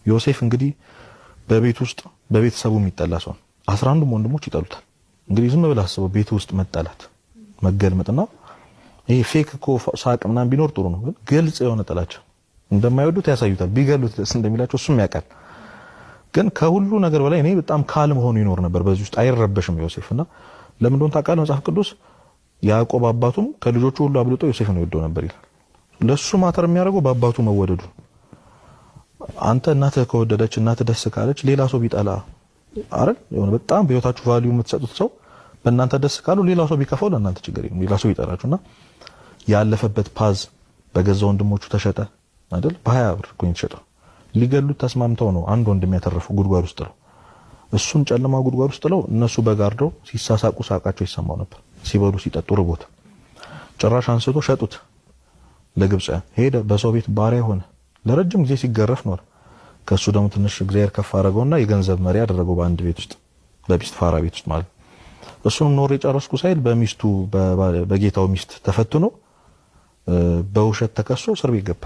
ዮሴፍ እንግዲህ በቤት ውስጥ በቤተሰቡ የሚጠላ ሰው 11 ወንድሞች ይጠሉታል። እንግዲህ ዝም ብለህ አስበው ቤት ውስጥ መጠላት መገልመጥና ይሄ ፌክ እኮ ሳቅ ምናምን ቢኖር ጥሩ ነው፣ ግን ግልጽ የሆነ ጥላቻ እንደማይወዱት ያሳዩታል። ቢገሉት ደስ እንደሚላቸው እሱም ያውቃል። ግን ከሁሉ ነገር በላይ እኔ በጣም ካልም ሆኖ ይኖር ነበር በዚህ ውስጥ አይረበሽም ዮሴፍና ለምን እንደሆነ ታውቃለህ? መጽሐፍ ቅዱስ ያዕቆብ አባቱም ከልጆቹ ሁሉ አብልጦ ዮሴፍን ይወደው ነበር ይላል። ለሱ ማተር የሚያደርገው በአባቱ መወደዱ። አንተ እናትህ ከወደደች እናትህ ደስ ካለች ሌላ ሰው ቢጠላ አይደል የሆነ በጣም በህይወታችሁ ቫልዩ የምትሰጡት ሰው በእናንተ ደስ ካለው ሌላ ሰው ቢከፋው ለእናንተ ችግር የለም። ሌላ ሰው ይጠላችሁና ያለፈበት ፓዝ በገዛ ወንድሞቹ ተሸጠ አይደል? በ20 ብር ኮይን ተሸጠ። ሊገሉት ተስማምተው ነው አንድ ወንድም ያተረፈው ጉድጓድ ውስጥ ነው። እሱን ጨለማ ጉድጓድ ውስጥ ነው እነሱ በጋርደው ሲሳሳቁ ሳቃቸው ይሰማው ነበር። ሲበሉ ሲጠጡ ርቦት ጭራሽ አንስቶ ሸጡት ለግብጽ። ሄደ በሰው ቤት ባሪያ ሆነ። ለረጅም ጊዜ ሲገረፍ ኖር። ከሱ ደግሞ ትንሽ እግዚአብሔር ከፍ አደረገውና የገንዘብ መሪ አደረገው በአንድ ቤት ውስጥ በጲስፋራ ቤት ውስጥ ማለት። እሱንም ኖር የጨረስኩ ሳይል በሚስቱ በጌታው ሚስት ተፈትኖ በውሸት ተከሶ እስር ቤት ገባ።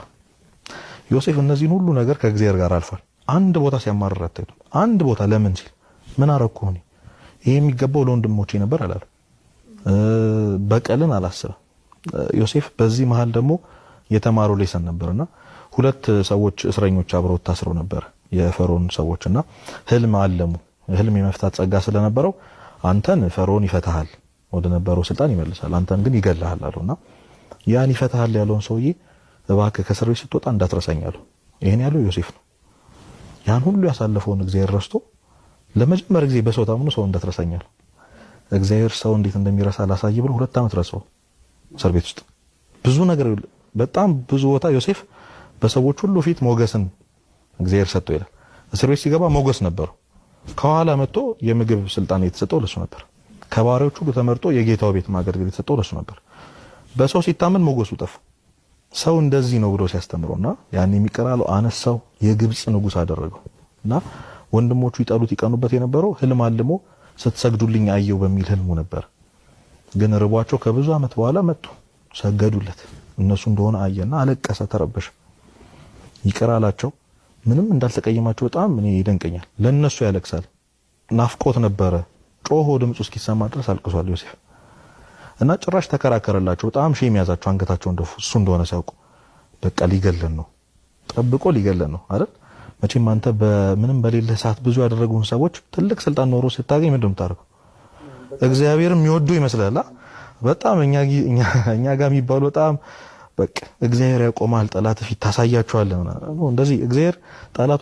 ዮሴፍ እነዚህን ሁሉ ነገር ከእግዚአብሔር ጋር አልፏል። አንድ ቦታ ሲያማርር አታዩትም? አንድ ቦታ ለምን ሲል ምን አረኩ እኔ ይሄ የሚገባው ለወንድሞቼ ነበር አላለ። በቀልን አላሰበ ዮሴፍ። በዚህ መሃል ደግሞ የተማረው ሌሰን ነበርና ሁለት ሰዎች እስረኞች አብረው ታስረው ነበር የፈርዖን ሰዎችና ህልም አለሙ። ህልም የመፍታት ጸጋ ስለነበረው አንተን ፈርዖን ይፈታሃል ወደ ነበረው ስልጣን ይመልሳል፣ አንተን ግን ይገላል አለውና ያን ይፈታሃል ያለውን ሰውዬ እባክህ ከእስር ቤት ስትወጣ እንዳትረሳኝ አለው። ይሄን ያለው ዮሴፍ ነው። ያን ሁሉ ያሳለፈውን እግዚአብሔር ረስቶ ለመጀመሪያ ጊዜ በሰው ታምኖ ሰው እንዳትረሳኝ አለው። እግዚአብሔር ሰው እንዴት እንደሚረሳ ላሳይ ብሎ 2 ዓመት ረሳው እስር ቤት ውስጥ። ብዙ ነገር በጣም ብዙ ቦታ ዮሴፍ በሰዎች ሁሉ ፊት ሞገስን እግዚአብሔር ሰጥቶ ይላል። እስር ቤት ሲገባ ሞገስ ነበር። ከኋላ መጥቶ የምግብ ስልጣን የተሰጠው ለሱ ነበር። ከባሪያዎቹ ሁሉ ተመርጦ የጌታው ቤት ማገልገል የተሰጠው ለሱ ነበር። በሰው ሲታመን ሞገሱ ጠፋ። ሰው እንደዚህ ነው ብሎ ሲያስተምረውና ያን የሚቀራለው አነሳው የግብጽ ንጉስ አደረገውና ወንድሞቹ ይጠሉት ይቀኑበት የነበረው ህልም አልሞ ስትሰግዱልኝ አየው በሚል ህልሙ ነበር። ግን ርቧቸው ከብዙ ዓመት በኋላ መጡ፣ ሰገዱለት። እነሱ እንደሆነ አየና አለቀሰ፣ ተረበሸ። ይቀራላቸው ምንም እንዳልተቀየማቸው በጣም እኔ ይደንቀኛል። ለነሱ ያለቅሳል። ናፍቆት ነበረ። ጮሆ ድምጹ እስኪሰማ ድረስ አልቅሷል ዮሴፍ እና ጭራሽ ተከራከረላቸው። በጣም ሼም ያዛቸው፣ አንገታቸውን ደፉ። እሱ እንደሆነ ሲያውቁ በቃ ሊገለን ነው፣ ጠብቆ ሊገለን ነው አይደል? መቼም አንተ በምንም በሌለ ሰዓት ብዙ ያደረጉን ሰዎች ትልቅ ስልጣን ኖሮ ስታገኝ ምንድን ነው የምታደርገው? እግዚአብሔርም የሚወዱ ይመስላል። በጣም እኛ ጋር የሚባሉ በጣም በቃ እግዚአብሔር ያቆማል ጠላት ፊት ታሳያቸዋለህ። እንደዚህ እግዚአብሔር ጠላት